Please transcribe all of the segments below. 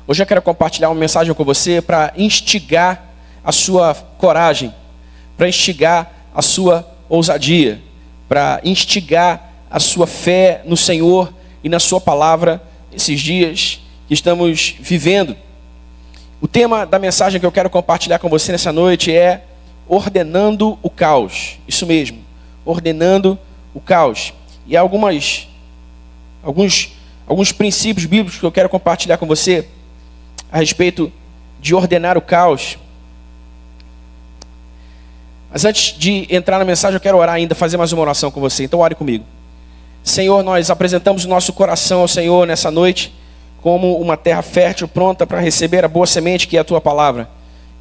Hoje eu quero compartilhar uma mensagem com você para instigar a sua coragem, para instigar a sua ousadia, para instigar a sua fé no Senhor e na sua palavra esses dias que estamos vivendo. O tema da mensagem que eu quero compartilhar com você nessa noite é ordenando o caos. Isso mesmo, ordenando o caos. E há alguns princípios bíblicos que eu quero compartilhar com você a respeito de ordenar o caos. Mas antes de entrar na mensagem, eu quero orar ainda, fazer mais uma oração com você. Então ore comigo. Senhor, nós apresentamos o nosso coração ao Senhor nessa noite como uma terra fértil, pronta para receber a boa semente que é a Tua palavra.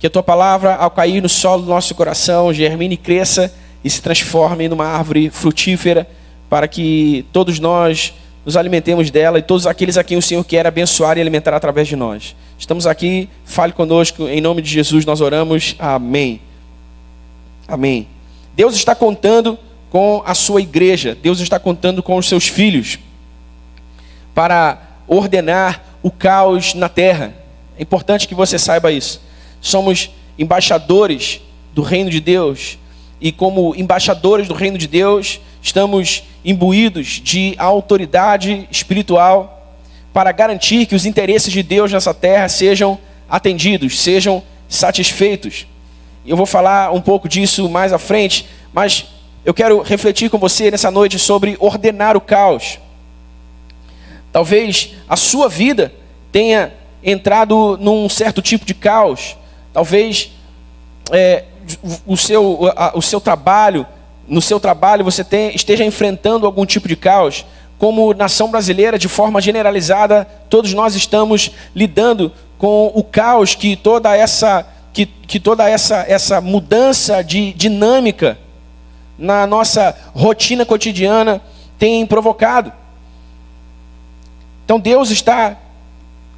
Que a Tua palavra, ao cair no solo do nosso coração, germine, cresça e se transforme numa árvore frutífera, para que todos nós nos alimentemos dela e todos aqueles a quem o Senhor quer abençoar e alimentar através de nós. Estamos aqui, fale conosco, em nome de Jesus nós oramos, amém. Amém. Deus está contando com a sua igreja, Deus está contando com os seus filhos para ordenar o caos na terra. É importante que você saiba isso. Somos embaixadores do reino de Deus e como embaixadores do reino de Deus, estamos imbuídos de autoridade espiritual para garantir que os interesses de Deus nessa terra sejam atendidos, sejam satisfeitos. Eu vou falar um pouco disso mais à frente, mas eu quero refletir com você nessa noite sobre ordenar o caos. Talvez a sua vida tenha entrado num certo tipo de caos. Talvez o seu trabalho, no seu trabalho você esteja enfrentando algum tipo de caos. Como nação brasileira, de forma generalizada, todos nós estamos lidando com o caos que toda essa mudança de dinâmica na nossa rotina cotidiana tem provocado. Então Deus está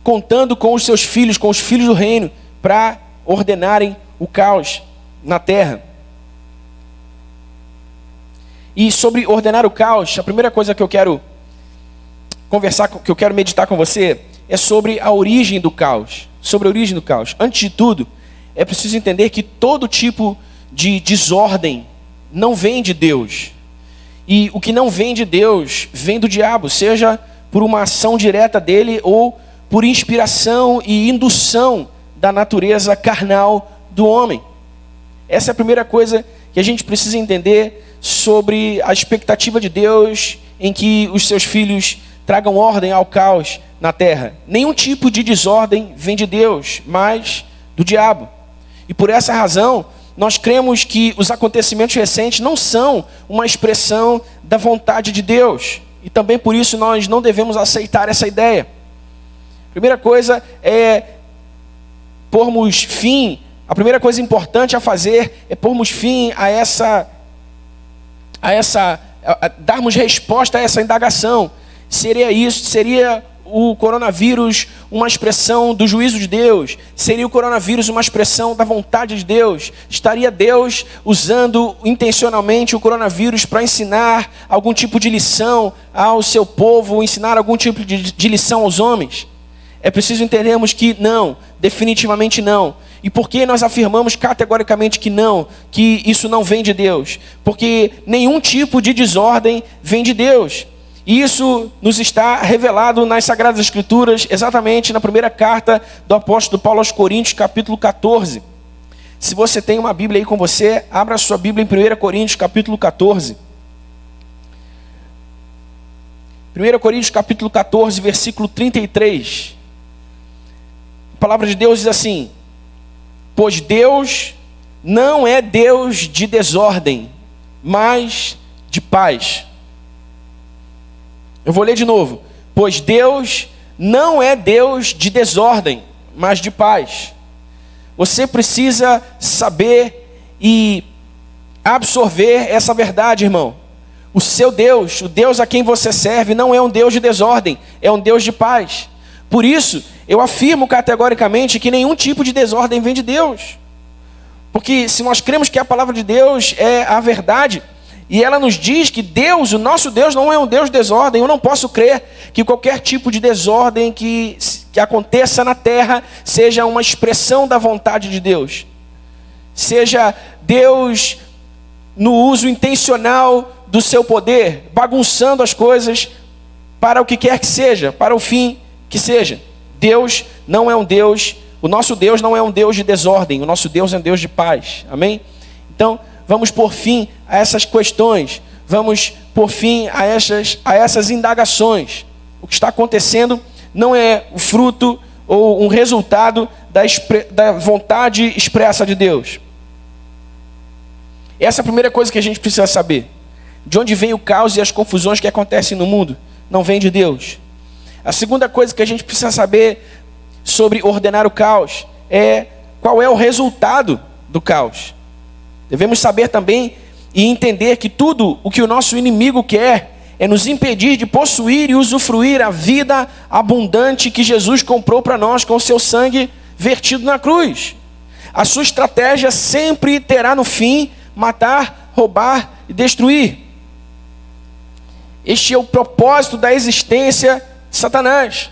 contando com os seus filhos, com os filhos do reino, para ordenarem o caos na terra. E sobre ordenar o caos, a primeira coisa que eu quero conversar, que eu quero meditar com você, é sobre a origem do caos. Sobre a origem do caos. Antes de tudo, é preciso entender que todo tipo de desordem não vem de Deus. E o que não vem de Deus, vem do diabo, seja por uma ação direta dele ou por inspiração e indução da natureza carnal do homem. Essa é a primeira coisa que a gente precisa entender sobre a expectativa de Deus em que os seus filhos tragam ordem ao caos na terra. Nenhum tipo de desordem vem de Deus, mas do diabo. E por essa razão, nós cremos que os acontecimentos recentes não são uma expressão da vontade de Deus. E também por isso nós não devemos aceitar essa ideia. A primeira coisa é pormos fim, a primeira coisa importante a fazer é pormos fim a darmos resposta a essa indagação. Seria o coronavírus uma expressão do juízo de Deus? Seria o coronavírus uma expressão da vontade de Deus? Estaria Deus usando intencionalmente o coronavírus para ensinar algum tipo de lição ao seu povo, ensinar algum tipo de lição aos homens? É preciso entendermos que não, definitivamente não. E por que nós afirmamos categoricamente que não, que isso não vem de Deus? Porque nenhum tipo de desordem vem de Deus. E isso nos está revelado nas Sagradas Escrituras, exatamente na primeira carta do apóstolo Paulo aos Coríntios, capítulo 14. Se você tem uma Bíblia aí com você, abra a sua Bíblia em 1 Coríntios, capítulo 14. 1 Coríntios, capítulo 14, versículo 33. A palavra de Deus diz assim: pois Deus não é Deus de desordem, mas de paz. Eu vou ler de novo. Pois Deus não é Deus de desordem, mas de paz. Você precisa saber e absorver essa verdade, irmão. O seu Deus, o Deus a quem você serve, não é um Deus de desordem, é um Deus de paz. Por isso, eu afirmo categoricamente que nenhum tipo de desordem vem de Deus. Porque se nós cremos que a palavra de Deus é a verdade, e ela nos diz que Deus, o nosso Deus, não é um Deus de desordem, eu não posso crer que qualquer tipo de desordem que que aconteça na terra seja uma expressão da vontade de Deus. Seja Deus no uso intencional do seu poder, bagunçando as coisas para o que quer que seja, para o fim que seja. Deus não é um Deus, o nosso Deus não é um Deus de desordem, o nosso Deus é um Deus de paz. Amém? Então, vamos pôr fim a essas questões, vamos pôr fim a essas indagações. O que está acontecendo não é o fruto ou um resultado da vontade expressa de Deus. Essa é a primeira coisa que a gente precisa saber. De onde vem o caos e as confusões que acontecem no mundo? Não vem de Deus. A segunda coisa que a gente precisa saber sobre ordenar o caos é qual é o resultado do caos. Devemos saber também e entender que tudo o que o nosso inimigo quer é nos impedir de possuir e usufruir a vida abundante que Jesus comprou para nós com o seu sangue vertido na cruz. A sua estratégia sempre terá no fim matar, roubar e destruir. Este é o propósito da existência de Satanás.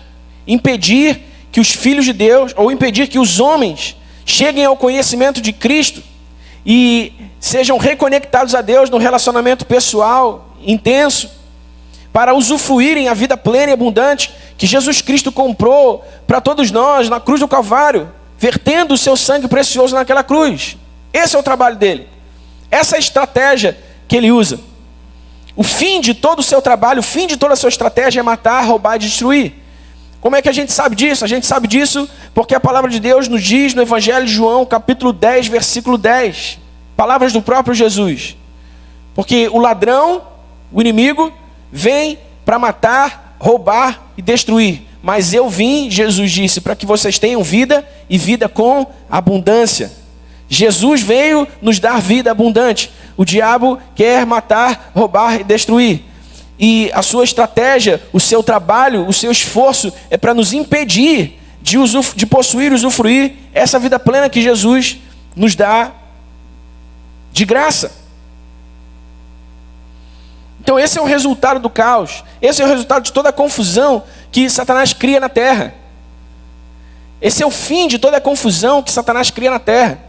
Impedir que os filhos de Deus, ou impedir que os homens cheguem ao conhecimento de Cristo e sejam reconectados a Deus no relacionamento pessoal, intenso, para usufruírem a vida plena e abundante que Jesus Cristo comprou para todos nós na cruz do Calvário, vertendo o seu sangue precioso naquela cruz. Esse é o trabalho dele. Essa é a estratégia que ele usa. O fim de todo o seu trabalho, o fim de toda a sua estratégia é matar, roubar e destruir. Como é que a gente sabe disso? A gente sabe disso porque a palavra de Deus nos diz no Evangelho de João, capítulo 10, versículo 10. Palavras do próprio Jesus. Porque o ladrão, o inimigo, vem para matar, roubar e destruir. Mas eu vim, Jesus disse, para que vocês tenham vida e vida com abundância. Jesus veio nos dar vida abundante. O diabo quer matar, roubar e destruir. E a sua estratégia, o seu trabalho, o seu esforço é para nos impedir de possuir e usufruir essa vida plena que Jesus nos dá de graça. Então esse é o resultado do caos. Esse é o resultado de toda a confusão que Satanás cria na terra. Esse é o fim de toda a confusão que Satanás cria na terra.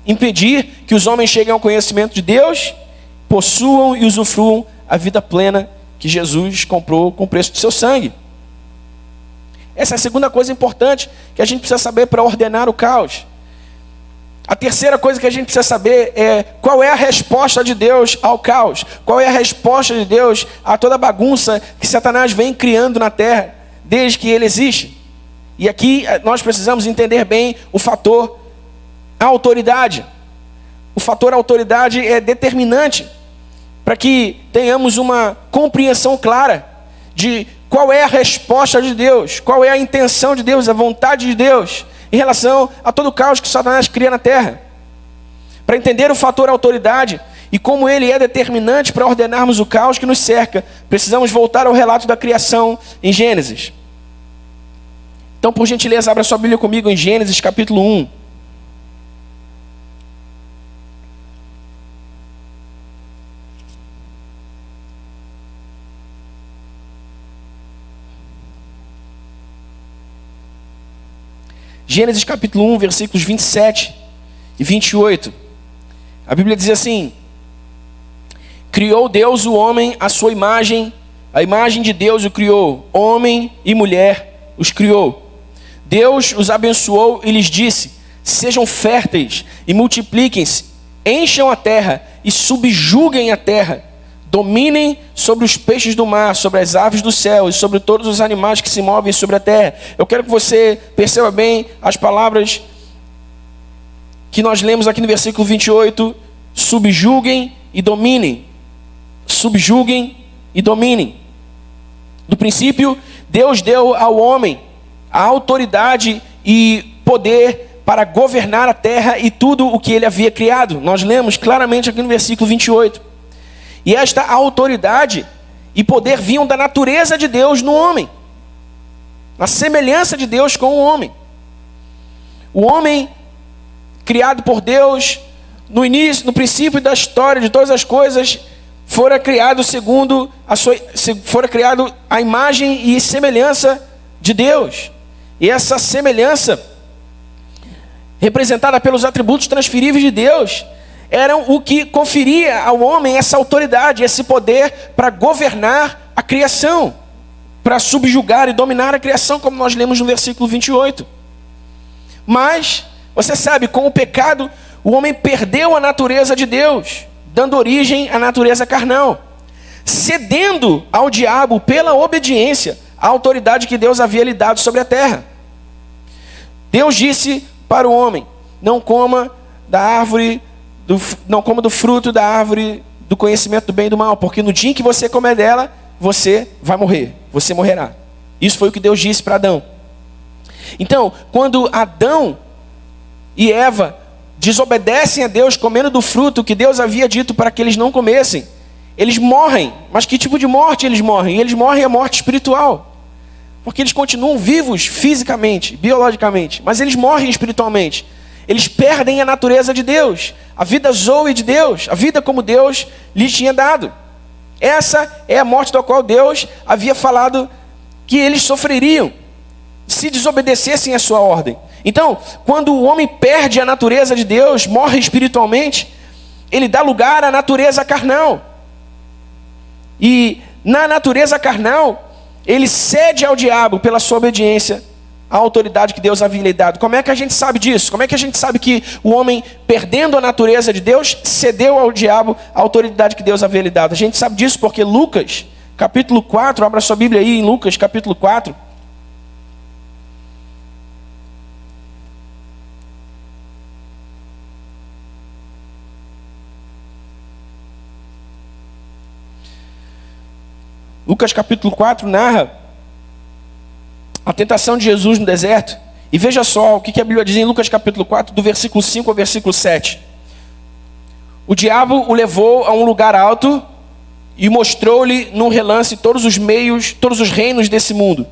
Impedir que os homens cheguem ao conhecimento de Deus, possuam e usufruam a vida plena que Jesus comprou com o preço do seu sangue. Essa é a segunda coisa importante que a gente precisa saber para ordenar o caos. A terceira coisa que a gente precisa saber é qual é a resposta de Deus ao caos. Qual é a resposta de Deus a toda a bagunça que Satanás vem criando na terra desde que ele existe. E aqui nós precisamos entender bem o fator autoridade. O fator autoridade é determinante para que tenhamos uma compreensão clara de qual é a resposta de Deus, qual é a intenção de Deus, a vontade de Deus em relação a todo o caos que Satanás cria na terra. Para entender o fator autoridade e como ele é determinante para ordenarmos o caos que nos cerca, precisamos voltar ao relato da criação em Gênesis. Então, por gentileza, abra sua Bíblia comigo em Gênesis capítulo 1. Gênesis capítulo 1, versículos 27 e 28. A Bíblia diz assim: criou Deus o homem à sua imagem, a imagem de Deus o criou, homem e mulher os criou. Deus os abençoou e lhes disse: sejam férteis e multipliquem-se, encham a terra e subjuguem a terra. Dominem sobre os peixes do mar, sobre as aves do céu e sobre todos os animais que se movem sobre a terra. Eu quero que você perceba bem as palavras que nós lemos aqui no versículo 28. Subjuguem e dominem. Subjuguem e dominem. No princípio, Deus deu ao homem a autoridade e poder para governar a terra e tudo o que ele havia criado. Nós lemos claramente aqui no versículo 28. E esta autoridade e poder vinham da natureza de Deus no homem. Na semelhança de Deus com o homem. O homem, criado por Deus, no início, no princípio da história de todas as coisas, fora criado segundo fora criado a imagem e semelhança de Deus. E essa semelhança, representada pelos atributos transferíveis de Deus, eram o que conferia ao homem essa autoridade, esse poder para governar a criação, para subjugar e dominar a criação, como nós lemos no versículo 28. Mas, você sabe, com o pecado, o homem perdeu a natureza de Deus, dando origem à natureza carnal, cedendo ao diabo pela obediência à autoridade que Deus havia lhe dado sobre a terra. Deus disse para o homem: não coma do fruto da árvore do conhecimento do bem e do mal, porque no dia em que você comer dela, você vai morrer, você morrerá. Isso foi o que Deus disse para Adão. Então, quando Adão e Eva desobedecem a Deus comendo do fruto que Deus havia dito para que eles não comessem, eles morrem. Mas que tipo de morte eles morrem? Eles morrem a morte espiritual, porque eles continuam vivos fisicamente, biologicamente, mas eles morrem espiritualmente. Eles perdem a natureza de Deus, a vida zoe de Deus, a vida como Deus lhes tinha dado. Essa é a morte da qual Deus havia falado que eles sofreriam se desobedecessem a sua ordem. Então, quando o homem perde a natureza de Deus, morre espiritualmente, ele dá lugar à natureza carnal. E na natureza carnal, ele cede ao diabo pela sua obediência à autoridade que Deus havia lhe dado. Como é que a gente sabe disso? Como é que a gente sabe que o homem, perdendo a natureza de Deus, cedeu ao diabo a autoridade que Deus havia lhe dado? A gente sabe disso porque Lucas, capítulo 4, abra sua Bíblia aí em Lucas, capítulo 4. Lucas capítulo 4 narra a tentação de Jesus no deserto. E veja só o que a Bíblia diz em Lucas capítulo 4, do versículo 5 ao versículo 7. O diabo o levou a um lugar alto e mostrou-lhe num relance todos os reinos desse mundo.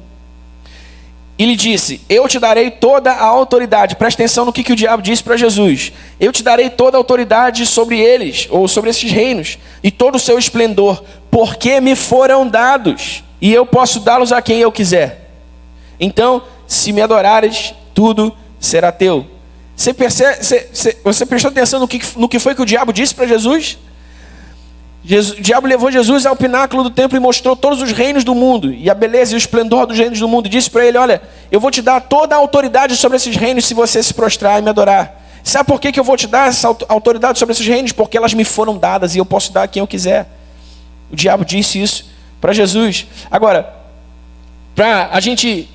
E lhe disse: eu te darei toda a autoridade. Presta atenção no que o diabo disse para Jesus. Eu te darei toda a autoridade sobre eles, ou sobre esses reinos, e todo o seu esplendor, porque me foram dados, e eu posso dá-los a quem eu quiser. Então, se me adorares, tudo será teu. Você prestou atenção no que foi que o diabo disse para Jesus? O diabo levou Jesus ao pináculo do templo e mostrou todos os reinos do mundo, e a beleza e o esplendor dos reinos do mundo, e disse para ele: olha, eu vou te dar toda a autoridade sobre esses reinos se você se prostrar e me adorar. Sabe por que eu vou te dar essa autoridade sobre esses reinos? Porque elas me foram dadas e eu posso dar a quem eu quiser. O diabo disse isso para Jesus. Agora, para a gente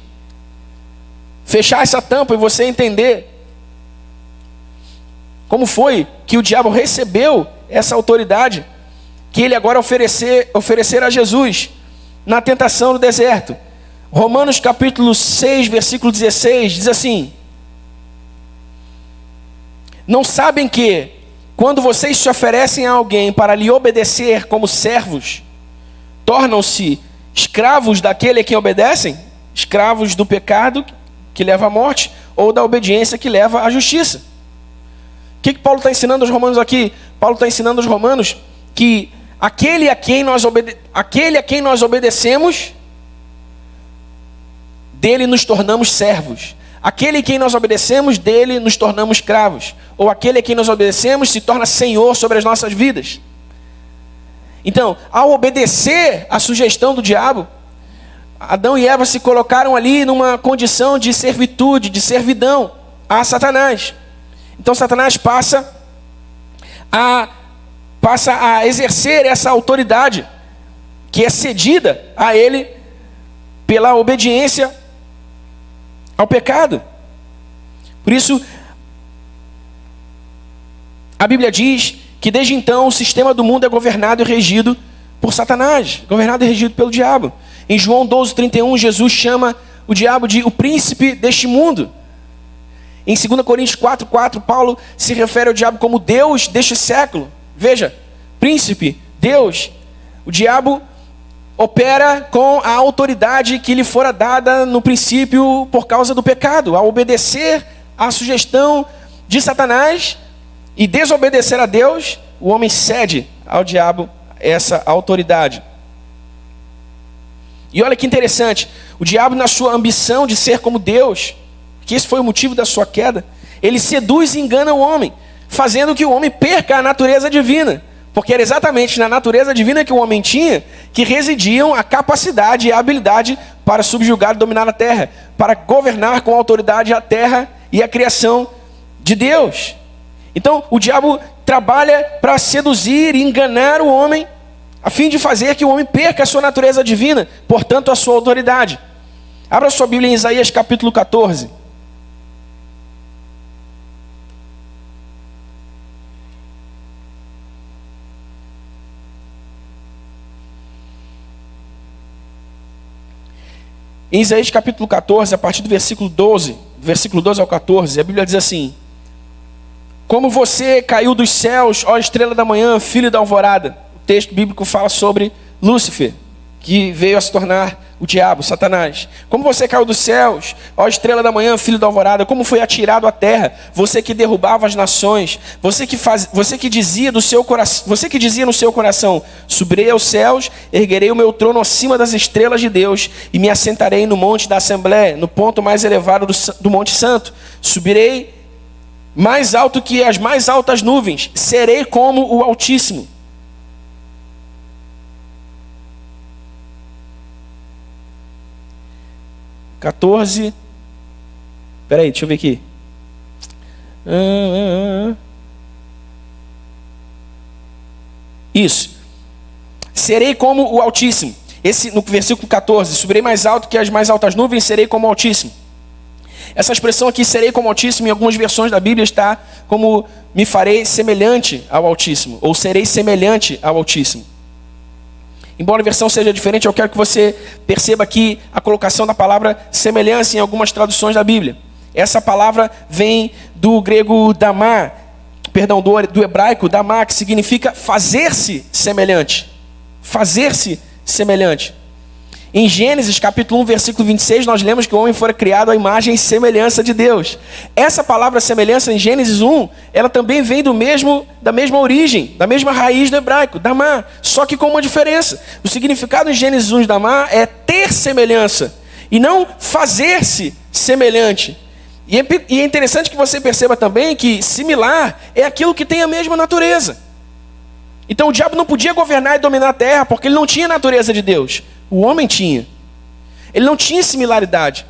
fechar essa tampa e você entender como foi que o diabo recebeu essa autoridade que ele agora oferecer a Jesus na tentação do deserto. Romanos capítulo 6, versículo 16, diz assim: não sabem que, quando vocês se oferecem a alguém para lhe obedecer como servos, tornam-se escravos daquele a quem obedecem? Escravos do pecado que leva à morte, ou da obediência que leva à justiça. O que Paulo está ensinando aos romanos aqui? Paulo está ensinando aos romanos que aquele a quem nós obedecemos, dele nos tornamos servos. Aquele a quem nós obedecemos, dele nos tornamos escravos. Ou aquele a quem nós obedecemos se torna senhor sobre as nossas vidas. Então, ao obedecer à sugestão do diabo, Adão e Eva se colocaram ali numa condição de servitude, de servidão a Satanás. Então Satanás passa a exercer essa autoridade que é cedida a ele pela obediência ao pecado. Por isso, a Bíblia diz que desde então o sistema do mundo é governado e regido por Satanás, governado e regido pelo diabo. Em João 12:31, Jesus chama o diabo de o príncipe deste mundo. Em 2 Coríntios 4:4, Paulo se refere ao diabo como Deus deste século. Veja, príncipe, Deus. O diabo opera com a autoridade que lhe fora dada no princípio por causa do pecado. Ao obedecer à sugestão de Satanás e desobedecer a Deus, o homem cede ao diabo essa autoridade. E olha que interessante, o diabo, na sua ambição de ser como Deus, que esse foi o motivo da sua queda, ele seduz e engana o homem, fazendo que o homem perca a natureza divina. Porque era exatamente na natureza divina que o homem tinha que residiam a capacidade e a habilidade para subjugar e dominar a terra, para governar com autoridade a terra e a criação de Deus. Então o diabo trabalha para seduzir e enganar o homem, a fim de fazer que o homem perca a sua natureza divina, portanto a sua autoridade. Abra sua Bíblia em Isaías capítulo 14. Em Isaías capítulo 14, a partir do versículo 12, do versículo 12 ao 14, a Bíblia diz assim: como você caiu dos céus, ó estrela da manhã, filho da alvorada. O texto bíblico fala sobre Lúcifer, que veio a se tornar o diabo, Satanás. Como você caiu dos céus, ó estrela da manhã, filho da alvorada, como foi atirado à terra, você que derrubava as nações, você que dizia no seu coração, subirei aos céus, erguerei o meu trono acima das estrelas de Deus, e me assentarei no monte da Assembleia, no ponto mais elevado do Monte Santo. Subirei mais alto que as mais altas nuvens, serei como o Altíssimo. Peraí, deixa eu ver aqui. Isso. Serei como o Altíssimo. Esse no versículo 14. Subirei mais alto que as mais altas nuvens, serei como o Altíssimo. Essa expressão aqui, serei como o Altíssimo, em algumas versões da Bíblia está como me farei semelhante ao Altíssimo, ou serei semelhante ao Altíssimo. Embora a versão seja diferente, eu quero que você perceba aqui a colocação da palavra semelhança em algumas traduções da Bíblia. Essa palavra vem do grego damá, do hebraico damá, que significa fazer-se semelhante. Fazer-se semelhante. Em Gênesis capítulo 1, versículo 26, nós lemos que o homem fora criado à imagem e semelhança de Deus. Essa palavra semelhança em Gênesis 1, ela também vem da mesma origem, da mesma raiz do hebraico, damá, só que com uma diferença. O significado em Gênesis 1 de damá é ter semelhança, e não fazer-se semelhante. E é interessante que você perceba também que similar é aquilo que tem a mesma natureza. Então o diabo não podia governar e dominar a terra, porque ele não tinha a natureza de Deus. O homem tinha. Ele não tinha similaridade.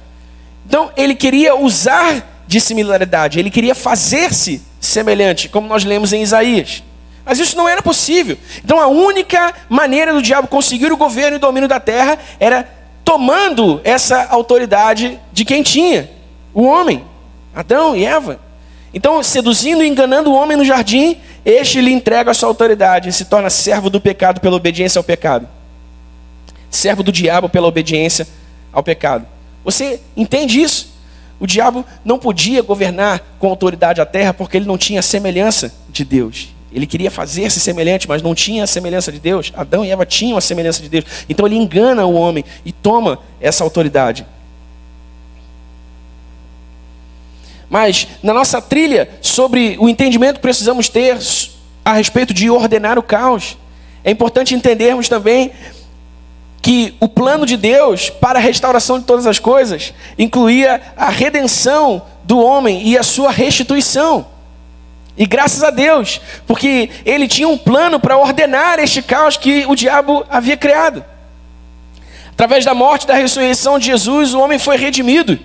Então ele queria usar de similaridade. Ele queria fazer-se semelhante, como nós lemos em Isaías. Mas isso não era possível. Então a única maneira do diabo conseguir o governo e o domínio da terra era tomando essa autoridade de quem tinha. O homem, Adão e Eva. Então, seduzindo e enganando o homem no jardim, este lhe entrega a sua autoridade e se torna servo do pecado pela obediência ao pecado. Servo do diabo pela obediência ao pecado. Você entende isso? O diabo não podia governar com autoridade a terra porque ele não tinha a semelhança de Deus. Ele queria fazer-se semelhante, mas não tinha a semelhança de Deus. Adão e Eva tinham a semelhança de Deus. Então ele engana o homem e toma essa autoridade. Mas na nossa trilha sobre o entendimento que precisamos ter a respeito de ordenar o caos, é importante entendermos também que o plano de Deus para a restauração de todas as coisas incluía a redenção do homem e a sua restituição. E graças a Deus, porque ele tinha um plano para ordenar este caos que o diabo havia criado. Através da morte e da ressurreição de Jesus, o homem foi redimido.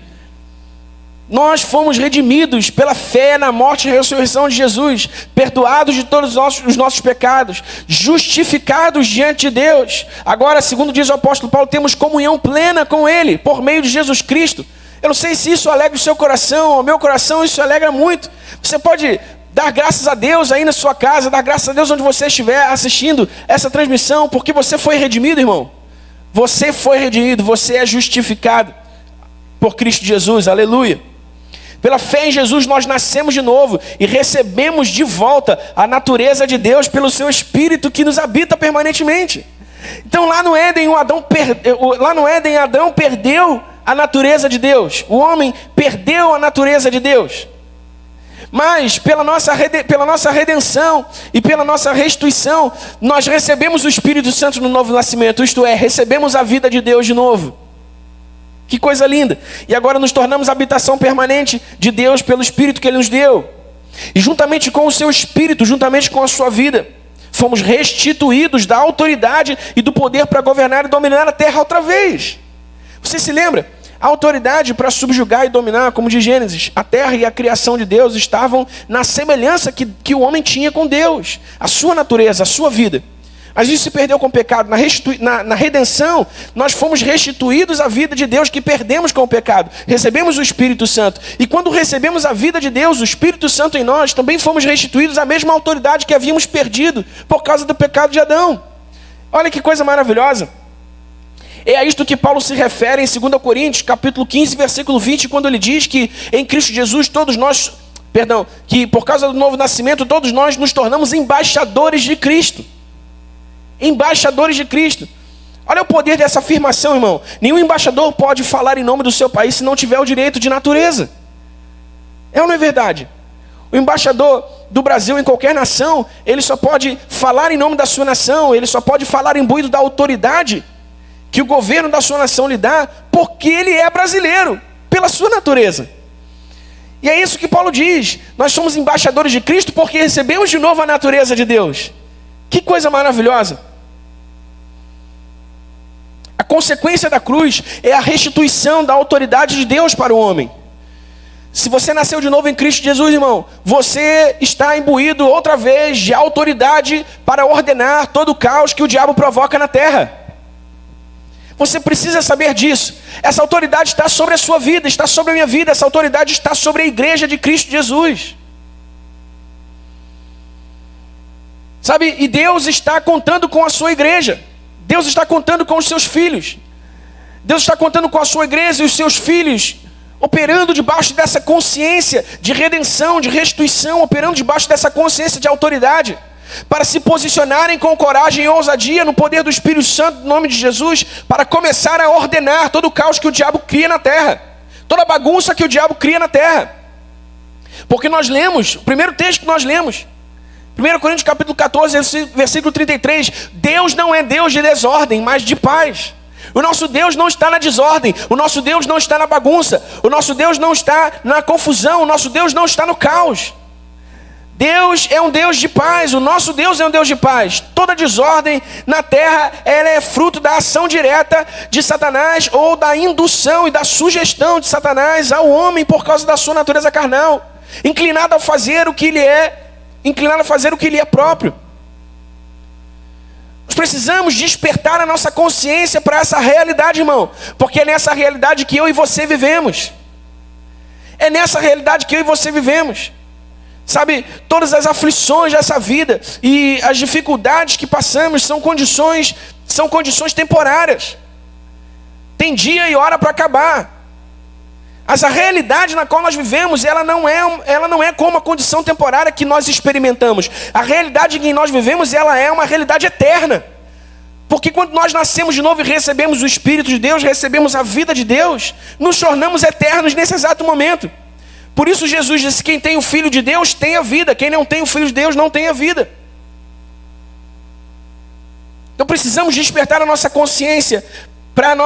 Nós fomos redimidos pela fé na morte e ressurreição de Jesus, perdoados de todos os nossos pecados, justificados diante de Deus. Agora, segundo diz o apóstolo Paulo, temos comunhão plena com Ele, por meio de Jesus Cristo. Eu não sei se isso alegra o seu coração, ao meu coração isso alegra muito. Você pode dar graças a Deus aí na sua casa, dar graças a Deus onde você estiver assistindo essa transmissão, porque você foi redimido, irmão. Você foi redimido, você é justificado por Cristo Jesus, aleluia. Pela fé em Jesus nós nascemos de novo e recebemos de volta a natureza de Deus pelo seu Espírito que nos habita permanentemente. Então lá no Éden, Adão perdeu a natureza de Deus. O homem perdeu a natureza de Deus. Mas pela nossa redenção e pela nossa restituição, nós recebemos o Espírito Santo no novo nascimento, isto é, recebemos a vida de Deus de novo. Que coisa linda! E agora nos tornamos habitação permanente de Deus pelo Espírito que Ele nos deu. E juntamente com o seu Espírito, juntamente com a sua vida, fomos restituídos da autoridade e do poder para governar e dominar a terra outra vez. Você se lembra? A autoridade para subjugar e dominar, como diz Gênesis, a terra e a criação de Deus estavam na semelhança que o homem tinha com Deus. A sua natureza, a sua vida. Mas isso se perdeu com o pecado. Na redenção, nós fomos restituídos à vida de Deus que perdemos com o pecado. Recebemos o Espírito Santo. E quando recebemos a vida de Deus, o Espírito Santo em nós, também fomos restituídos à mesma autoridade que havíamos perdido por causa do pecado de Adão. Olha que coisa maravilhosa. É a isto que Paulo se refere em 2 Coríntios, capítulo 15, versículo 20, quando ele diz que em Cristo Jesus que por causa do novo nascimento, todos nós nos tornamos embaixadores de Cristo. Embaixadores de Cristo. Olha o poder dessa afirmação, irmão. Nenhum embaixador pode falar em nome do seu país se não tiver o direito de natureza. É ou não é verdade? O embaixador do Brasil em qualquer nação, ele só pode falar em nome da sua nação, ele só pode falar imbuído da autoridade que o governo da sua nação lhe dá, porque ele é brasileiro, pela sua natureza. E é isso que Paulo diz. Nós somos embaixadores de Cristo porque recebemos de novo a natureza de Deus. Que coisa maravilhosa. A consequência da cruz é a restituição da autoridade de Deus para o homem. Se você nasceu de novo em Cristo Jesus, irmão, você está imbuído outra vez de autoridade para ordenar todo o caos que o diabo provoca na terra. Você precisa saber disso. Essa autoridade está sobre a sua vida, está sobre a minha vida. Essa autoridade está sobre a igreja de Cristo Jesus. Sabe, e Deus está contando com a sua igreja. Deus está contando com os seus filhos. Deus está contando com a sua igreja e os seus filhos, operando debaixo dessa consciência de redenção, de restituição, operando debaixo dessa consciência de autoridade, para se posicionarem com coragem e ousadia no poder do Espírito Santo, no nome de Jesus, para começar a ordenar todo o caos que o diabo cria na terra, toda a bagunça que o diabo cria na terra. Porque nós lemos, o primeiro texto que nós lemos, 1 Coríntios capítulo 14, versículo 33, Deus não é Deus de desordem, mas de paz. O nosso Deus não está na desordem, o nosso Deus não está na bagunça, o nosso Deus não está na confusão, o nosso Deus não está no caos. Deus é um Deus de paz, o nosso Deus é um Deus de paz. Toda desordem na terra, ela é fruto da ação direta de Satanás, ou da indução e da sugestão de Satanás ao homem por causa da sua natureza carnal, inclinado a fazer o que ele é próprio. Nós precisamos despertar a nossa consciência para essa realidade, irmão, porque é nessa realidade que eu e você vivemos. É nessa realidade que eu e você vivemos. Sabe, todas as aflições dessa vida e as dificuldades que passamos são condições temporárias. Tem dia e hora para acabar. Mas a realidade na qual nós vivemos, ela não é como a condição temporária que nós experimentamos. A realidade em que nós vivemos, ela é uma realidade eterna. Porque quando nós nascemos de novo e recebemos o Espírito de Deus, recebemos a vida de Deus, nos tornamos eternos nesse exato momento. Por isso Jesus disse, quem tem o Filho de Deus tem a vida, quem não tem o Filho de Deus não tem a vida. Então precisamos despertar a nossa consciência para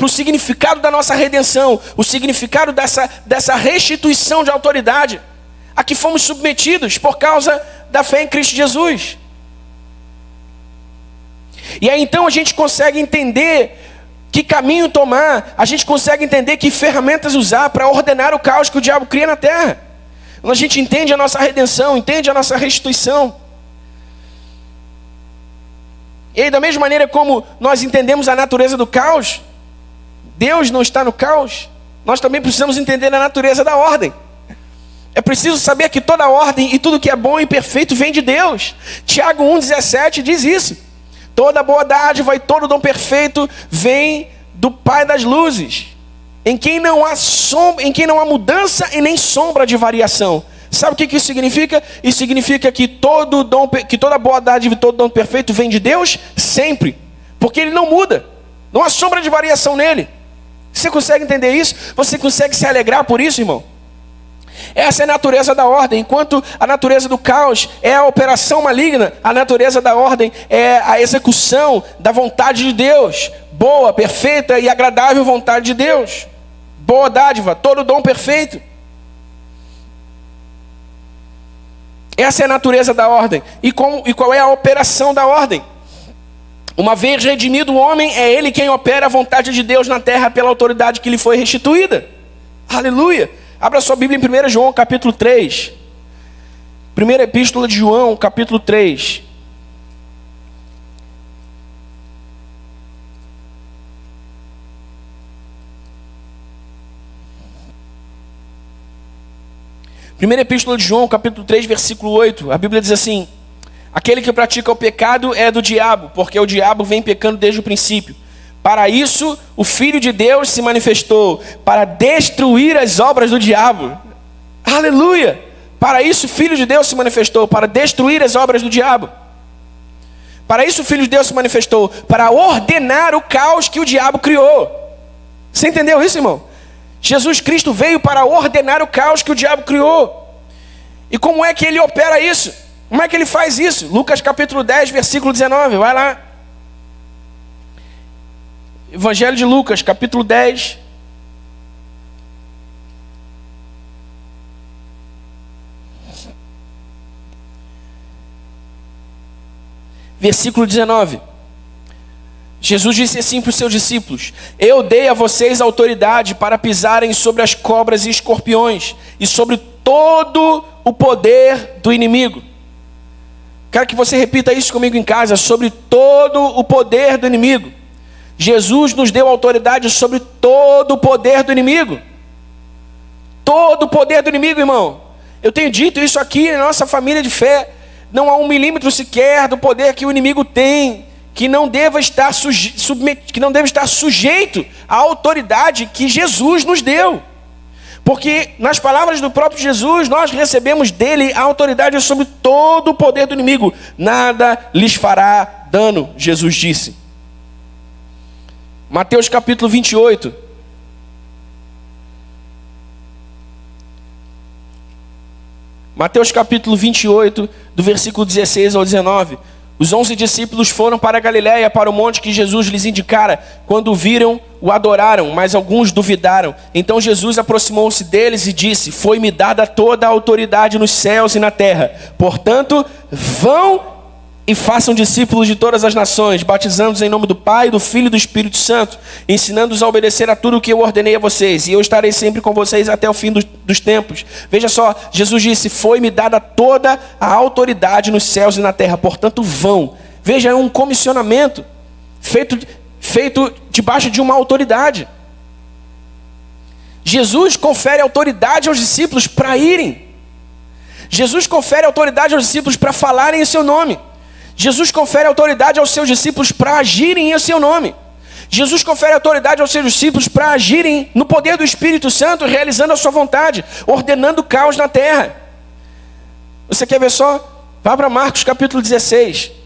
o significado da nossa redenção, o significado dessa restituição de autoridade a que fomos submetidos por causa da fé em Cristo Jesus. E aí então a gente consegue entender que caminho tomar, a gente consegue entender que ferramentas usar para ordenar o caos que o diabo cria na terra. Quando a gente entende a nossa redenção, entende a nossa restituição. E aí, da mesma maneira como nós entendemos a natureza do caos, Deus não está no caos, nós também precisamos entender a natureza da ordem. É preciso saber que toda ordem e tudo que é bom e perfeito vem de Deus. Tiago 1,17 diz isso. Toda boa dádiva e todo dom perfeito vem do Pai das luzes, em quem não há mudança e nem sombra de variação. Sabe o que isso significa? Isso significa que toda boa dádiva e todo dom perfeito vem de Deus sempre, porque Ele não muda, não há sombra de variação nele. Você consegue entender isso? Você consegue se alegrar por isso, irmão? Essa é a natureza da ordem. Enquanto a natureza do caos é a operação maligna, a natureza da ordem é a execução da vontade de Deus. Boa, perfeita e agradável vontade de Deus. Boa dádiva, todo dom perfeito. Essa é a natureza da ordem. E qual é a operação da ordem? Uma vez redimido o homem, é ele quem opera a vontade de Deus na terra pela autoridade que lhe foi restituída. Aleluia! Abra sua Bíblia em 1 João capítulo 3. Primeira epístola de João, capítulo 3. Primeira epístola de João, capítulo 3, versículo 8. A Bíblia diz assim: aquele que pratica o pecado é do diabo, porque o diabo vem pecando desde o princípio. Para isso, o Filho de Deus se manifestou, para destruir as obras do diabo. Aleluia! Para isso, o Filho de Deus se manifestou, para destruir as obras do diabo. Para isso, o Filho de Deus se manifestou, para ordenar o caos que o diabo criou. Você entendeu isso, irmão? Jesus Cristo veio para ordenar o caos que o diabo criou. E como é que ele opera isso? Como é que ele faz isso? Lucas capítulo 10, versículo 19, vai lá. Evangelho de Lucas, capítulo 10. Versículo 19. Jesus disse assim para os seus discípulos: eu dei a vocês autoridade para pisarem sobre as cobras e escorpiões e sobre todo o poder do inimigo. Quero que você repita isso comigo em casa: sobre todo o poder do inimigo. Jesus nos deu autoridade sobre todo o poder do inimigo. Todo o poder do inimigo, irmão. Eu tenho dito isso aqui na nossa família de fé. Não há 1 milímetro sequer do poder que o inimigo tem que não deva estar sujeito à autoridade que Jesus nos deu. Porque nas palavras do próprio Jesus, nós recebemos dele a autoridade sobre todo o poder do inimigo. Nada lhes fará dano, Jesus disse. Mateus capítulo 28. Mateus capítulo 28, do versículo 16 ao 19. Os 11 discípulos foram para a Galiléia, para o monte que Jesus lhes indicara. Quando o viram, o adoraram, mas alguns duvidaram. Então Jesus aproximou-se deles e disse: foi-me dada toda a autoridade nos céus e na terra. Portanto, vão e façam discípulos de todas as nações, batizando-os em nome do Pai, do Filho e do Espírito Santo, ensinando-os a obedecer a tudo o que eu ordenei a vocês. E eu estarei sempre com vocês até o fim dos tempos. Veja só, Jesus disse: foi-me dada toda a autoridade nos céus e na terra. Portanto, vão. Veja, é um comissionamento feito debaixo de uma autoridade. Jesus confere autoridade aos discípulos para irem. Jesus confere autoridade aos discípulos para falarem em seu nome. Jesus confere autoridade aos seus discípulos para agirem em seu nome. Jesus confere autoridade aos seus discípulos para agirem no poder do Espírito Santo, realizando a sua vontade, ordenando o caos na terra. Você quer ver só? Vá para Marcos capítulo 16.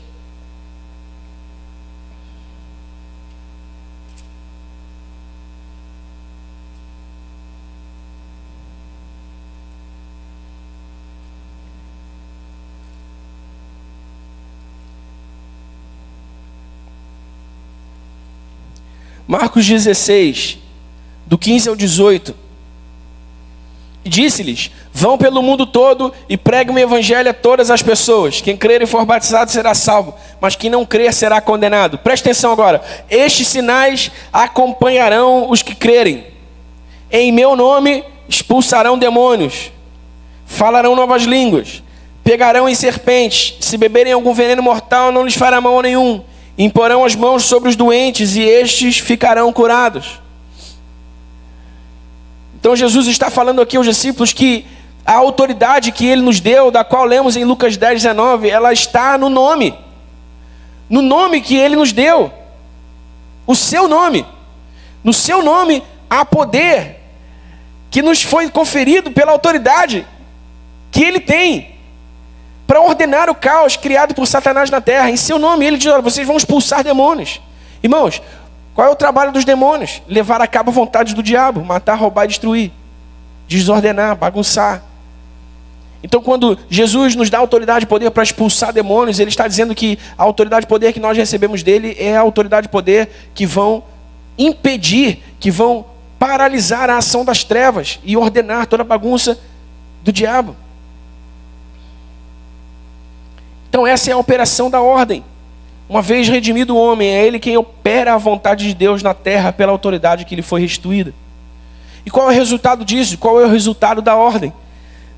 Marcos 16, do 15 ao 18. Disse-lhes: vão pelo mundo todo e preguem o evangelho a todas as pessoas. Quem crer e for batizado será salvo, mas quem não crer será condenado. Preste atenção agora. Estes sinais acompanharão os que crerem. Em meu nome expulsarão demônios, falarão novas línguas, pegarão em serpentes, se beberem algum veneno mortal não lhes fará mal nenhum. Imporão as mãos sobre os doentes e estes ficarão curados. Então Jesus está falando aqui aos discípulos que a autoridade que ele nos deu, da qual lemos em Lucas 10, 19, ela está no nome. No nome que ele nos deu. O seu nome. No seu nome há poder que nos foi conferido pela autoridade que ele tem para ordenar o caos criado por Satanás na terra. Em seu nome ele diz: olha, vocês vão expulsar demônios. Irmãos, qual é o trabalho dos demônios? Levar a cabo a vontade do diabo: matar, roubar e destruir, desordenar, bagunçar, Então, quando Jesus nos dá autoridade e poder para expulsar demônios, Ele está dizendo que a autoridade e poder que nós recebemos dEle é a autoridade e poder que vão impedir, que vão paralisar a ação das trevas e ordenar toda a bagunça do diabo. Então, essa é a operação da ordem. Uma vez redimido o homem, é ele quem opera a vontade de Deus na terra pela autoridade que lhe foi restituída. E qual é o resultado disso? Qual é o resultado da ordem?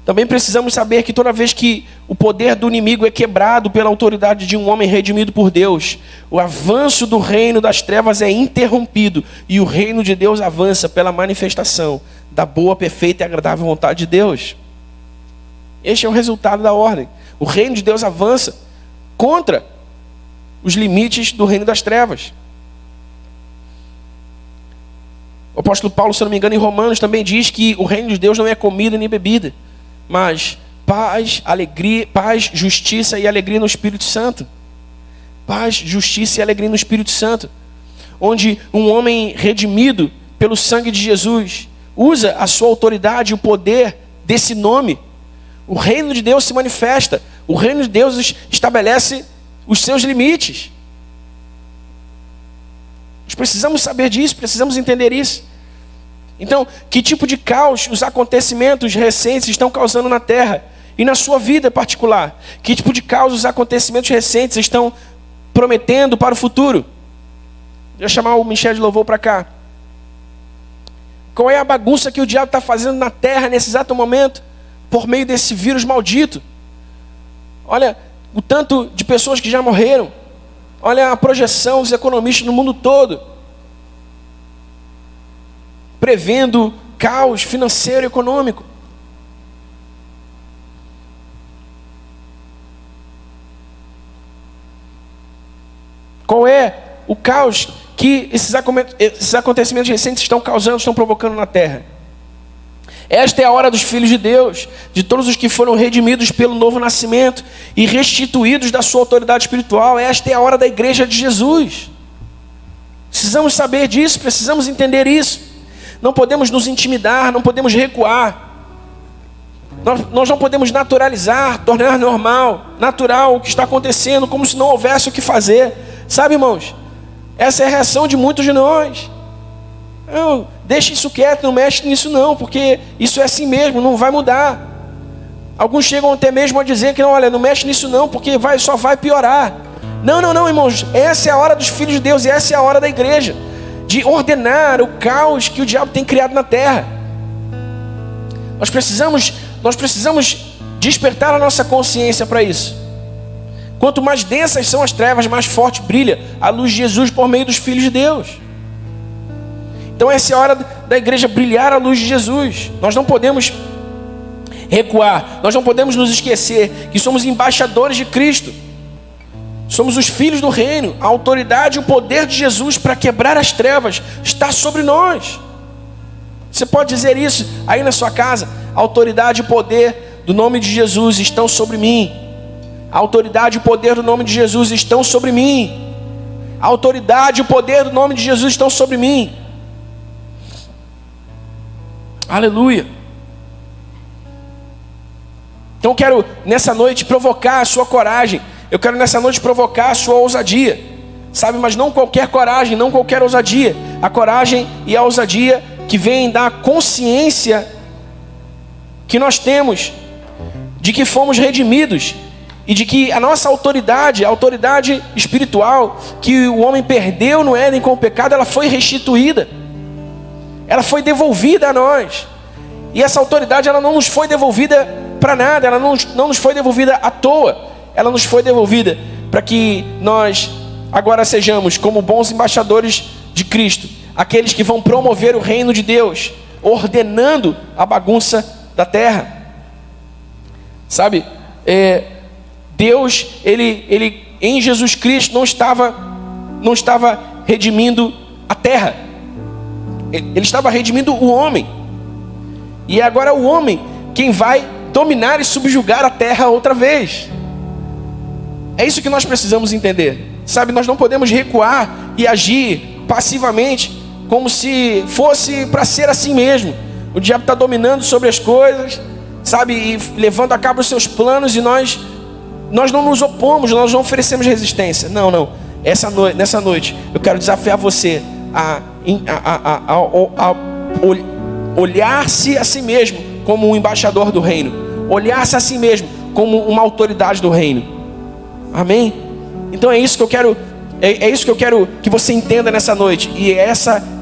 Também precisamos saber que toda vez que o poder do inimigo é quebrado pela autoridade de um homem redimido por Deus, o avanço do reino das trevas é interrompido e o reino de Deus avança pela manifestação da boa, perfeita e agradável vontade de Deus. Este é o resultado da ordem. O reino de Deus avança contra os limites do reino das trevas. O apóstolo Paulo, se não me engano, em Romanos também diz que o reino de Deus não é comida nem bebida, mas paz, alegria, paz, justiça e alegria no Espírito Santo. Paz, justiça e alegria no Espírito Santo. Onde um homem redimido pelo sangue de Jesus usa a sua autoridade e o poder desse nome. O reino de Deus se manifesta. O reino de Deus estabelece os seus limites. Nós precisamos saber disso, precisamos entender isso. Então, que tipo de caos os acontecimentos recentes estão causando na terra e na sua vida particular? Que tipo de caos os acontecimentos recentes estão prometendo para o futuro? Vou chamar o Michel de Louvor para cá. Qual é a bagunça que o diabo está fazendo na terra nesse exato momento por meio desse vírus maldito? Olha o tanto de pessoas que já morreram. Olha a projeção dos economistas no mundo todo, prevendo caos financeiro e econômico. Qual é o caos que esses acontecimentos recentes estão causando, estão provocando na terra? Esta é a hora dos filhos de Deus, de todos os que foram redimidos pelo novo nascimento e restituídos da sua autoridade espiritual. Esta é a hora da igreja de Jesus. Precisamos saber disso, precisamos entender isso. Não podemos nos intimidar, não podemos recuar. Nós não podemos naturalizar, tornar normal, natural o que está acontecendo, como se não houvesse o que fazer. Sabe, irmãos? Essa é a reação de muitos de nós. Não, deixa isso quieto, não mexe nisso não, porque isso é assim mesmo, não vai mudar. Alguns chegam até mesmo a dizer que não, olha, não mexe nisso não, porque só vai piorar. Não, irmãos, essa é a hora dos filhos de Deus e essa é a hora da igreja, de ordenar o caos que o diabo tem criado na terra. Nós precisamos despertar a nossa consciência para isso. Quanto mais densas são as trevas, mais forte brilha a luz de Jesus por meio dos filhos de Deus. Então essa é a hora da igreja brilhar a luz de Jesus. Nós não podemos recuar, nós não podemos nos esquecer que somos embaixadores de Cristo. Somos os filhos do reino. A autoridade e o poder de Jesus para quebrar as trevas está sobre nós. Você pode dizer isso aí na sua casa: a autoridade e o poder do nome de Jesus estão sobre mim. A autoridade e o poder do nome de Jesus estão sobre mim. A autoridade e o poder do nome de Jesus estão sobre mim. Aleluia. Então eu quero nessa noite provocar a sua coragem. Eu quero nessa noite provocar a sua ousadia. Sabe, mas não qualquer coragem, não qualquer ousadia. A coragem e a ousadia que vem da consciência que nós temos de que fomos redimidos e de que a nossa autoridade, a autoridade espiritual que o homem perdeu no Éden com o pecado, ela foi restituída. Ela foi devolvida a nós. E essa autoridade, ela não nos foi devolvida para nada. Ela não nos foi devolvida à toa. Ela nos foi devolvida para que nós agora sejamos como bons embaixadores de Cristo. Aqueles que vão promover o reino de Deus, ordenando a bagunça da terra. Sabe, Deus, ele em Jesus Cristo não estava redimindo a terra. Ele estava redimindo o homem. E agora é o homem quem vai dominar e subjugar a terra outra vez. É isso que nós precisamos entender. Sabe, nós não podemos recuar e agir passivamente como se fosse para ser assim mesmo. O diabo está dominando sobre as coisas, sabe, e levando a cabo os seus planos, e nós não nos opomos, nós não oferecemos resistência. Não. Nessa noite, eu quero desafiar você a olhar-se a si mesmo como um embaixador do reino, olhar-se a si mesmo como uma autoridade do reino. Amém? Então é isso que eu quero, que você entenda nessa noite. E é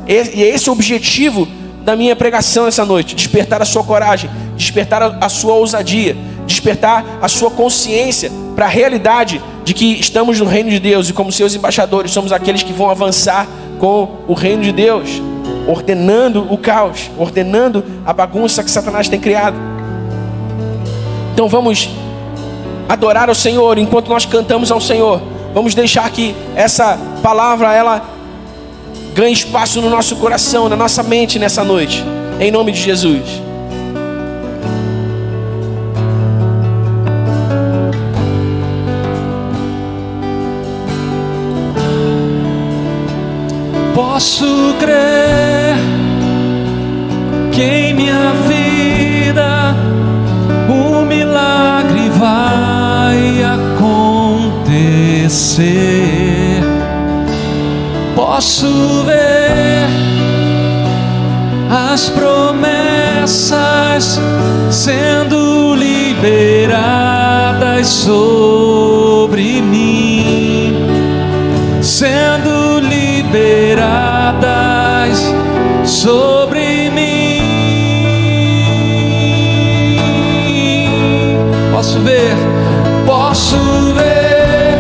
esse o objetivo da minha pregação nessa noite: despertar a sua coragem, despertar a sua ousadia, despertar a sua consciência para a realidade de que estamos no reino de Deus, e como seus embaixadores somos aqueles que vão avançar com o reino de Deus, ordenando o caos, ordenando a bagunça que Satanás tem criado. Então vamos adorar ao Senhor enquanto nós cantamos ao Senhor. Vamos deixar que essa palavra ela ganhe espaço no nosso coração, na nossa mente nessa noite, em nome de Jesus. Posso crer que em minha vida um milagre vai acontecer. Posso ver as promessas sendo liberadas sobre mim, sendo liberadas sobre mim. Posso ver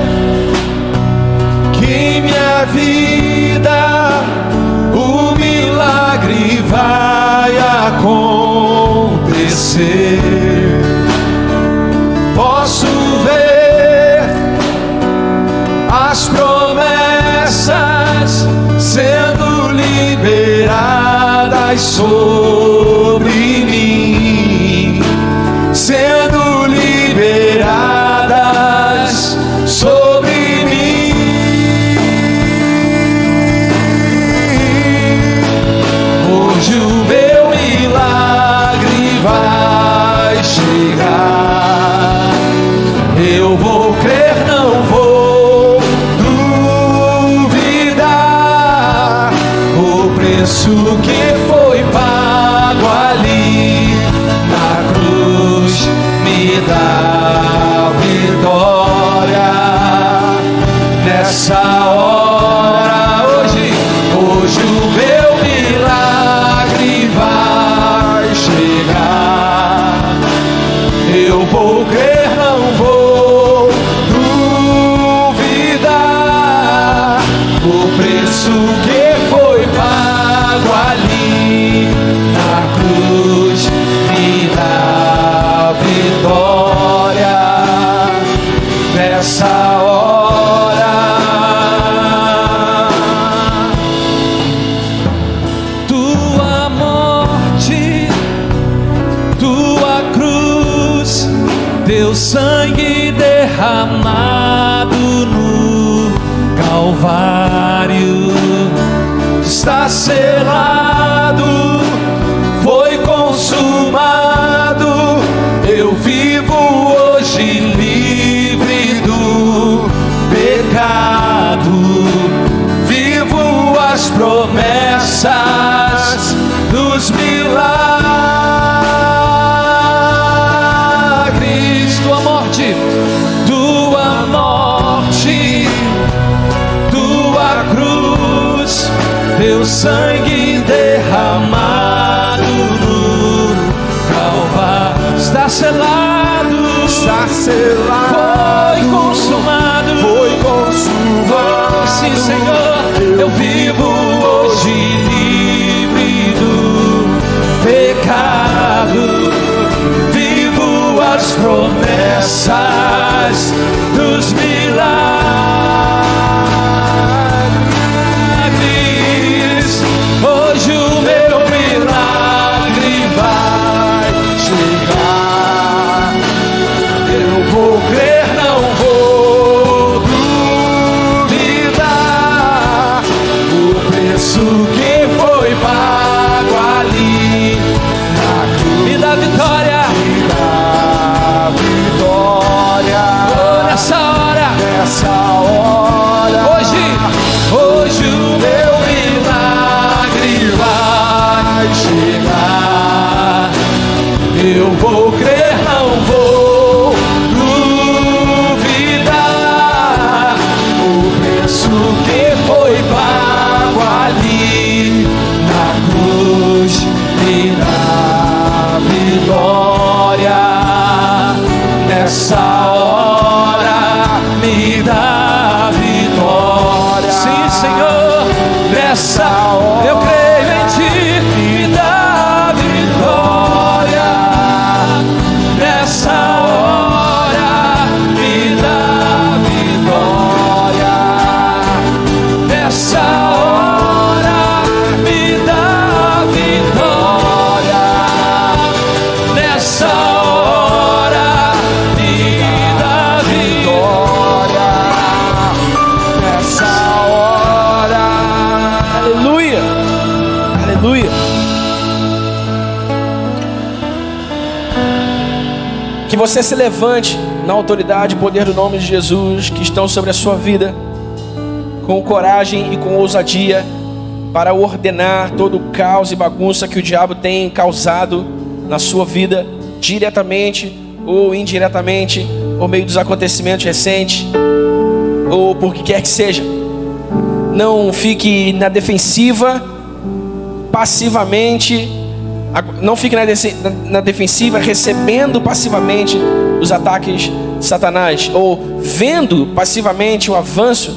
que em minha vida o milagre vai acontecer. Posso ver as promessas sendo liberadas sobre mim, sendo liberadas sobre mim. Hoje o meu milagre vai chegar. Eu vou crer, não vou duvidar. O preço que foi pago ali na cruz me dá vitória. Nessa hora, hoje o meu milagre vai chegar. Eu vou crer, não vou duvidar. O preço que foi pago ali na cruz me dá vitória. Nessa hora, tua morte, tua cruz, teu sangue derramado no Calvário está selado, foi consumado. Eu vivo hoje livre do pecado, vivo as promessas dos milagres. Tua morte, tua cruz, teu sangue derramado no Calvário está selado, foi consumado, sim, Senhor. Eu vivo hoje livre do pecado, vivo as promessas dos milagres. Hoje o meu milagre vai chegar. Eu vou crer, não vou duvidar. O preço que foi pago ali na cruz me dá vitória. vou crer, não vou duvidar. O preço que foi pago ali na cruz me dá vitória. Nessa hora me dá vitória. Sim, Senhor, nessa hora eu creio em Ti, me dá vitória. Nessa hora me dá vitória. Nessa hora me dá vitória. Nessa hora me dá vitória. Nessa hora. Aleluia. Aleluia. Que você se levante na autoridade e poder do nome de Jesus que estão sobre a sua vida, com coragem e com ousadia, para ordenar todo o caos e bagunça que o diabo tem causado na sua vida, diretamente ou indiretamente, por meio dos acontecimentos recentes, ou por que quer que seja. Não fique na defensiva, passivamente. Não fique na defensiva, recebendo passivamente os ataques de Satanás, ou vendo passivamente o avanço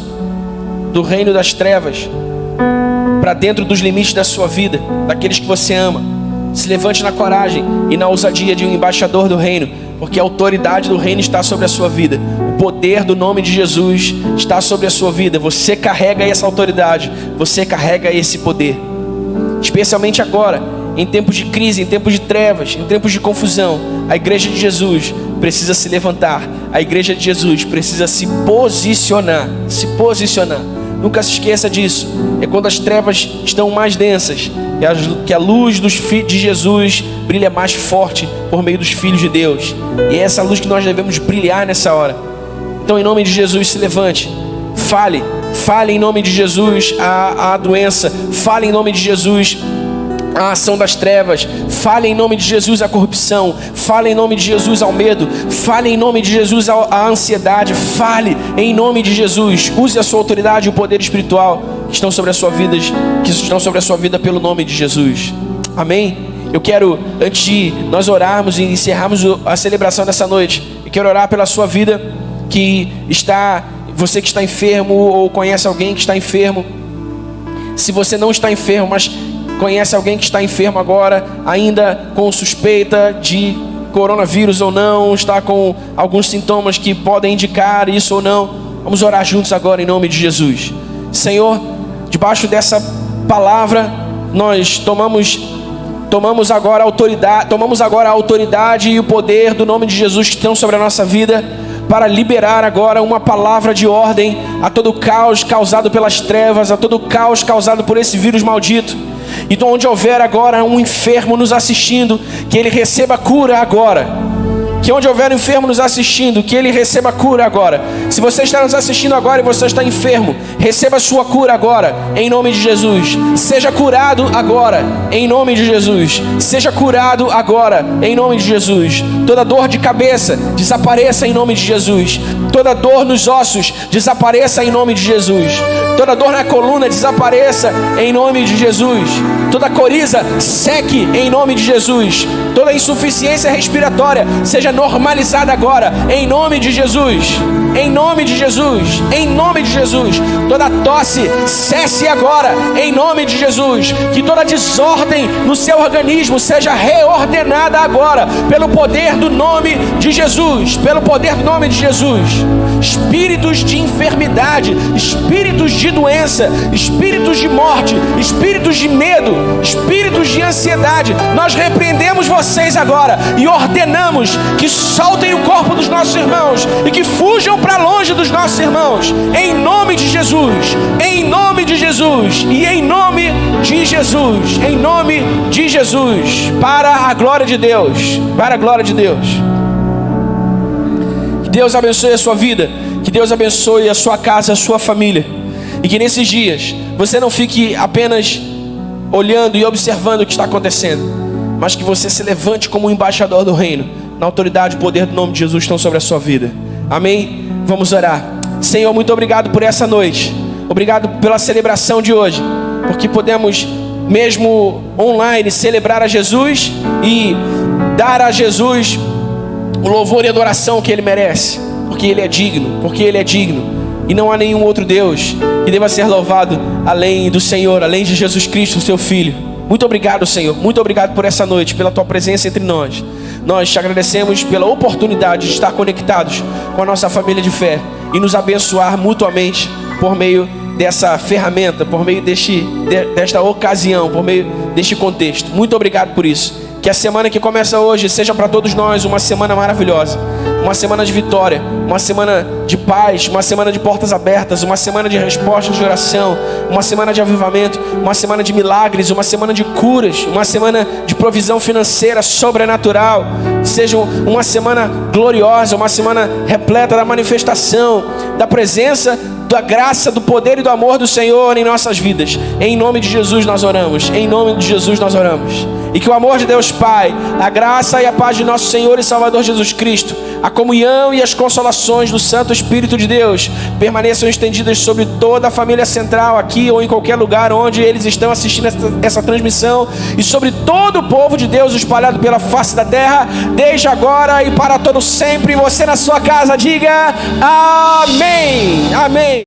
do reino das trevas para dentro dos limites da sua vida, daqueles que você ama. Se levante na coragem e na ousadia de um embaixador do reino, porque a autoridade do reino está sobre a sua vida. O poder do nome de Jesus está sobre a sua vida. Você carrega essa autoridade, você carrega esse poder. Especialmente agora, em tempos de crise, em tempos de trevas, em tempos de confusão, a igreja de Jesus precisa se levantar. A igreja de Jesus precisa se posicionar. Nunca se esqueça disso. É quando as trevas estão mais densas que a luz de Jesus brilha mais forte por meio dos filhos de Deus. E é essa luz que nós devemos brilhar nessa hora. Então, em nome de Jesus, se levante. Fale em nome de Jesus a doença. Fale em nome de Jesus a ação das trevas. Fale em nome de Jesus a corrupção. Fale em nome de Jesus ao medo. Fale em nome de Jesus a ansiedade. Fale em nome de Jesus. Use a sua autoridade e o poder espiritual que estão sobre a sua vida pelo nome de Jesus. Amém? Eu quero, antes de nós orarmos e encerrarmos a celebração dessa noite, eu quero orar pela sua vida você que está enfermo ou conhece alguém que está enfermo. Se você não está enfermo, mas conhece alguém que está enfermo agora, ainda com suspeita de coronavírus ou não, está com alguns sintomas que podem indicar isso ou não, vamos orar juntos agora em nome de Jesus. Senhor, debaixo dessa palavra, nós tomamos agora a autoridade e o poder do nome de Jesus que estão sobre a nossa vida, para liberar agora uma palavra de ordem a todo o caos causado pelas trevas, a todo o caos causado por esse vírus maldito. Então, onde houver agora um enfermo nos assistindo, que ele receba cura agora. Que onde houver um enfermo nos assistindo, que ele receba cura agora. Se você está nos assistindo agora e você está enfermo, receba a sua cura agora, em nome de Jesus. Seja curado agora, em nome de Jesus. Seja curado agora, em nome de Jesus. Toda dor de cabeça, desapareça em nome de Jesus. Toda dor nos ossos, desapareça em nome de Jesus. Toda dor na coluna, desapareça em nome de Jesus. Toda coriza, seque em nome de Jesus. Toda insuficiência respiratória, seja normalizada agora, em nome de Jesus. Em nome de Jesus. Em nome de Jesus. Toda tosse, cesse agora, em nome de Jesus. Que toda desordem no seu organismo seja reordenada agora, pelo poder do nome de Jesus. Pelo poder do nome de Jesus. Espíritos de enfermidade, espíritos de doença, espíritos de morte, espíritos de medo, espíritos de ansiedade, nós repreendemos vocês agora e ordenamos que soltem o corpo dos nossos irmãos e que fujam para longe dos nossos irmãos, em nome de Jesus, em nome de Jesus e em nome de Jesus, em nome de Jesus, para a glória de Deus, para a glória de Deus. Que Deus abençoe a sua vida, que Deus abençoe a sua casa, a sua família, e que nesses dias você não fique apenas olhando e observando o que está acontecendo, mas que você se levante como um embaixador do reino, na autoridade e poder do nome de Jesus estão sobre a sua vida. Amém? Vamos orar. Senhor, muito obrigado por essa noite. Obrigado pela celebração de hoje, porque podemos, mesmo online, celebrar a Jesus e dar a Jesus o louvor e adoração que Ele merece, porque Ele é digno, e não há nenhum outro Deus que deva ser louvado além do Senhor, além de Jesus Cristo, seu Filho. Muito obrigado, Senhor, muito obrigado por essa noite, pela Tua presença entre nós. Nós te agradecemos pela oportunidade de estar conectados com a nossa família de fé e nos abençoar mutuamente por meio dessa ferramenta, por meio desta ocasião, por meio deste contexto. Muito obrigado por isso. Que a semana que começa hoje seja para todos nós uma semana maravilhosa, uma semana de vitória, uma semana de paz, uma semana de portas abertas, uma semana de respostas de oração, uma semana de avivamento, uma semana de milagres, uma semana de curas, uma semana de provisão financeira sobrenatural. Seja uma semana gloriosa, uma semana repleta da manifestação, da presença, da graça, do poder e do amor do Senhor em nossas vidas. Em nome de Jesus nós oramos. Em nome de Jesus nós oramos. E que o amor de Deus Pai, a graça e a paz de nosso Senhor e Salvador Jesus Cristo, a comunhão e as consolações do Santo Espírito de Deus permaneçam estendidas sobre toda a família central aqui ou em qualquer lugar onde eles estão assistindo essa transmissão, e sobre todo o povo de Deus espalhado pela face da terra, desde agora e para todo sempre. Você na sua casa diga amém. Amém.